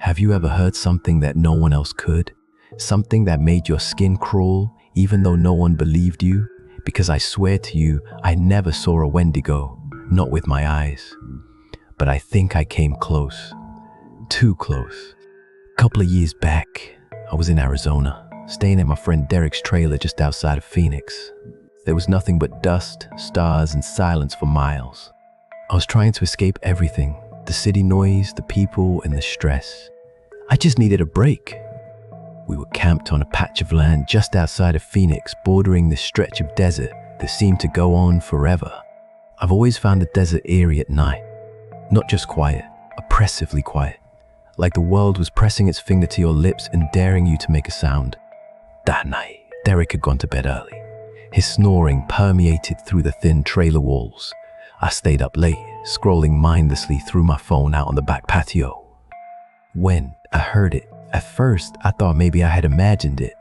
Have you ever heard something that no one else could? Something that made your skin crawl even though no one believed you? Because I swear to you, I never saw a Wendigo, not with my eyes. But I think I came close. Too close. A couple of years back, I was in Arizona, staying at my friend Derek's trailer just outside of Phoenix. There was nothing but dust, stars, and silence for miles. I was trying to escape everything, the city noise, the people, and the stress. I just needed a break. We were camped on a patch of land just outside of Phoenix, bordering this stretch of desert that seemed to go on forever. I've always found the desert eerie at night. Not just quiet, oppressively quiet. Like the world was pressing its finger to your lips and daring you to make a sound. That night, Derek had gone to bed early. His snoring permeated through the thin trailer walls. I stayed up late, scrolling mindlessly through my phone out on the back patio. When I heard it, at first I thought maybe I had imagined it.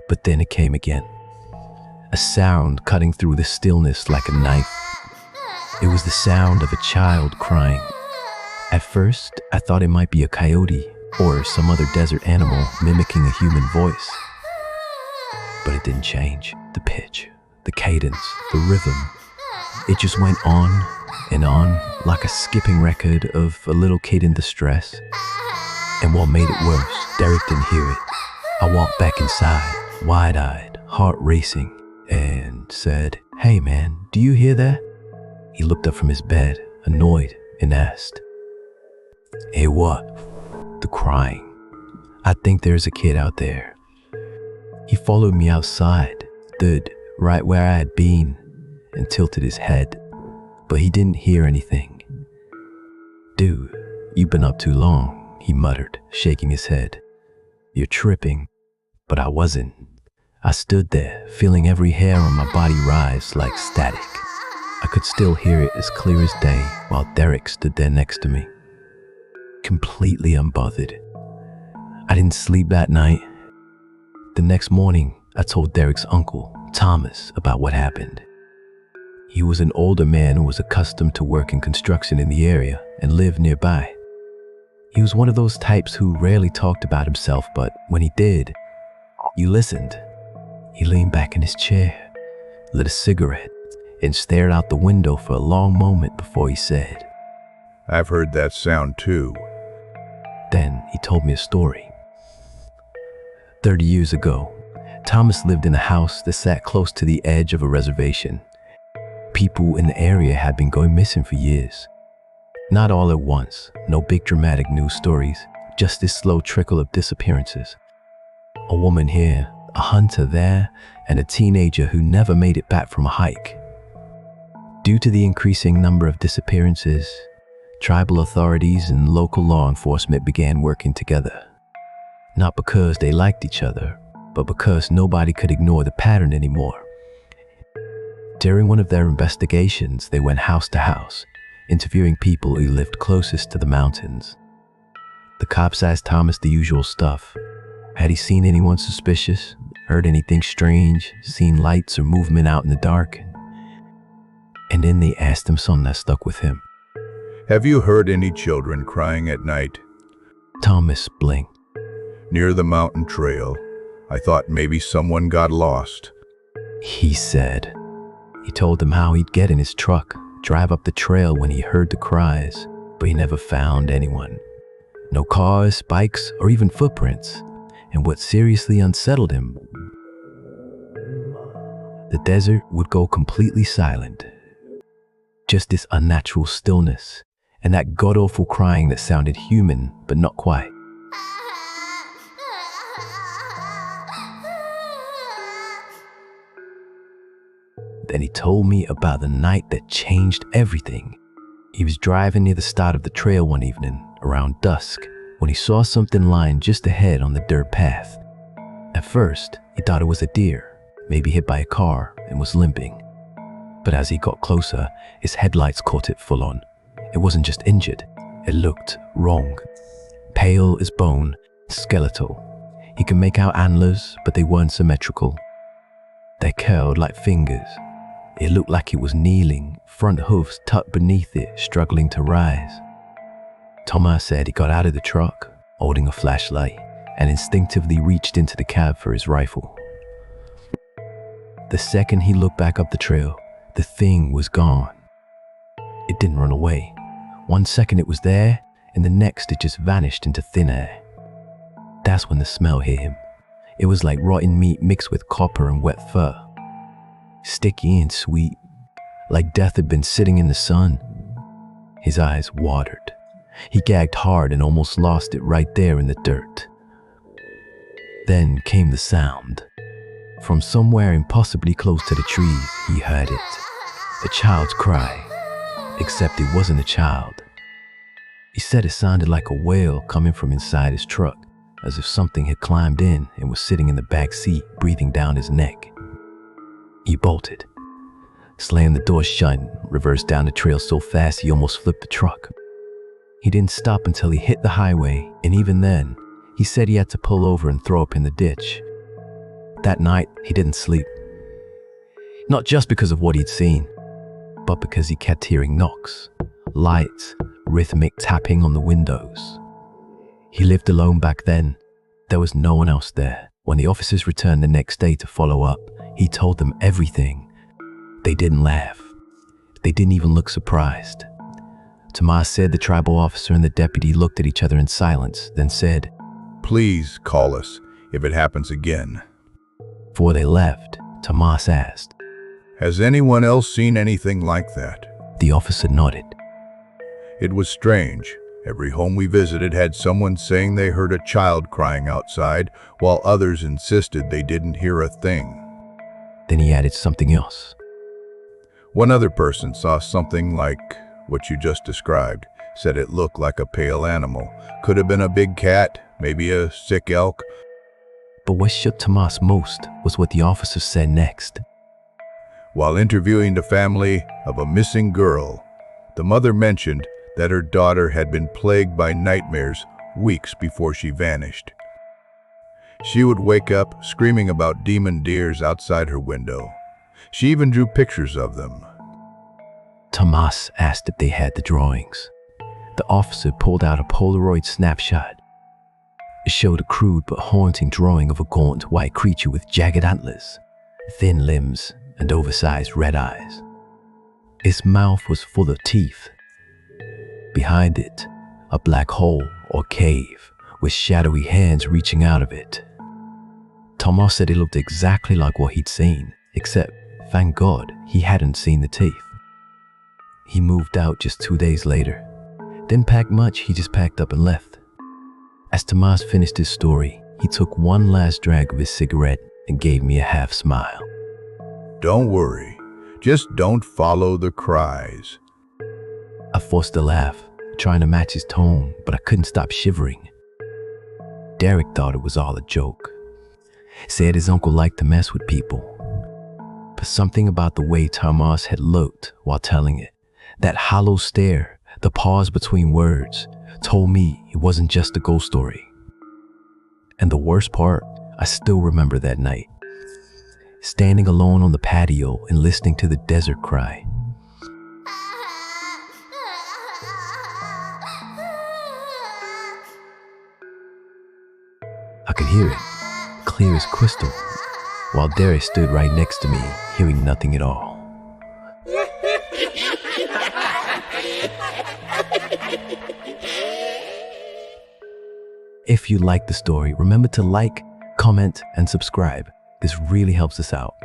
But then it came again. A sound cutting through the stillness like a knife. It was the sound of a child crying. At first, I thought it might be a coyote or some other desert animal mimicking a human voice. But it didn't change. The pitch, the cadence, the rhythm. It just went on and on like a skipping record of a little kid in distress. And what made it worse, Derek didn't hear it. I walked back inside, wide-eyed, heart racing, and said, "Hey man, do you hear that?" He looked up from his bed, annoyed, and asked, "Hey, what?" The crying. "I think there's a kid out there." He followed me outside, stood right where I had been, and tilted his head, but he didn't hear anything. "Dude, you've been up too long," he muttered, shaking his head. "You're tripping." But I wasn't. I stood there, feeling every hair on my body rise like static. I could still hear it as clear as day while Derek stood there next to me, completely unbothered. I didn't sleep that night. The next morning, I told Derek's uncle, Thomas, about what happened. He was an older man who was accustomed to working construction in the area and lived nearby. He was one of those types who rarely talked about himself, but when he did, you listened. He leaned back in his chair, lit a cigarette, and stared out the window for a long moment before he said, "I've heard that sound too." Then he told me a story. 30 years ago, Thomas lived in a house that sat close to the edge of a reservation. People in the area had been going missing for years. Not all at once, no big dramatic news stories, just this slow trickle of disappearances. A woman here, a hunter there, and a teenager who never made it back from a hike. Due to the increasing number of disappearances, tribal authorities and local law enforcement began working together. Not because they liked each other, but because nobody could ignore the pattern anymore. During one of their investigations, they went house to house, interviewing people who lived closest to the mountains. The cops asked Thomas the usual stuff. Had he seen anyone suspicious, heard anything strange, seen lights or movement out in the dark? And then they asked him something that stuck with him. "Have you heard any children crying at night?" Thomas blinked. "Near the mountain trail. I thought maybe someone got lost," he said. He told them how he'd get in his truck, drive up the trail when he heard the cries, but he never found anyone. No cars, bikes, or even footprints. And what seriously unsettled him, the desert would go completely silent. Just this unnatural stillness, and that god-awful crying that sounded human, but not quite. Then he told me about the night that changed everything. He was driving near the start of the trail one evening, around dusk, when he saw something lying just ahead on the dirt path. At first, he thought it was a deer, maybe hit by a car, and was limping. But as he got closer, his headlights caught it full on. It wasn't just injured, it looked wrong. Pale as bone, skeletal. He could make out antlers, but they weren't symmetrical. They curled like fingers. It looked like it was kneeling, front hoofs tucked beneath it, struggling to rise. Thomas said he got out of the truck, holding a flashlight, and instinctively reached into the cab for his rifle. The second he looked back up the trail, the thing was gone. It didn't run away. 1 second it was there, and the next it just vanished into thin air. That's when the smell hit him. It was like rotten meat mixed with copper and wet fur. Sticky and sweet, like death had been sitting in the sun. His eyes watered. He gagged hard and almost lost it right there in the dirt. Then came the sound. From somewhere impossibly close to the trees, he heard it. A child's cry, except it wasn't a child. He said it sounded like a wail coming from inside his truck, as if something had climbed in and was sitting in the back seat, breathing down his neck. He bolted, slammed the door shut, and reversed down the trail so fast he almost flipped the truck. He didn't stop until he hit the highway, and even then, he said he had to pull over and throw up in the ditch. That night, he didn't sleep. Not just because of what he'd seen, but because he kept hearing knocks, lights, rhythmic tapping on the windows. He lived alone back then. There was no one else there. When the officers returned the next day to follow up, he told them everything. They didn't laugh. They didn't even look surprised. Tomas said the tribal officer and the deputy looked at each other in silence, then said, "Please call us if it happens again." Before they left, Tomas asked, "Has anyone else seen anything like that?" The officer nodded. It was strange. Every home we visited had someone saying they heard a child crying outside, while others insisted they didn't hear a thing. Then he added something else. One other person saw something like what you just described, said it looked like a pale animal. Could have been a big cat, maybe a sick elk. But what shook Tomas most was what the officer said next. While interviewing the family of a missing girl, the mother mentioned that her daughter had been plagued by nightmares weeks before she vanished. She would wake up screaming about demon deers outside her window. She even drew pictures of them. Tomas asked if they had the drawings. The officer pulled out a Polaroid snapshot. It showed a crude but haunting drawing of a gaunt white creature with jagged antlers, thin limbs, and oversized red eyes. Its mouth was full of teeth. Behind it, a black hole or cave with shadowy hands reaching out of it. Tomas said it looked exactly like what he'd seen, except, thank God, he hadn't seen the teeth. He moved out just 2 days later. Didn't pack much, he just packed up and left. As Tomas finished his story, he took one last drag of his cigarette and gave me a half smile. "Don't worry, just don't follow the cries." I forced a laugh, trying to match his tone, but I couldn't stop shivering. Derek thought it was all a joke. Said his uncle liked to mess with people. But something about the way Tomas had looked while telling it, that hollow stare, the pause between words, told me it wasn't just a ghost story. And the worst part, I still remember that night. Standing alone on the patio and listening to the desert cry. I could hear it, clear as crystal, while Derek stood right next to me, hearing nothing at all. If you liked the story, remember to like, comment, and subscribe. This really helps us out.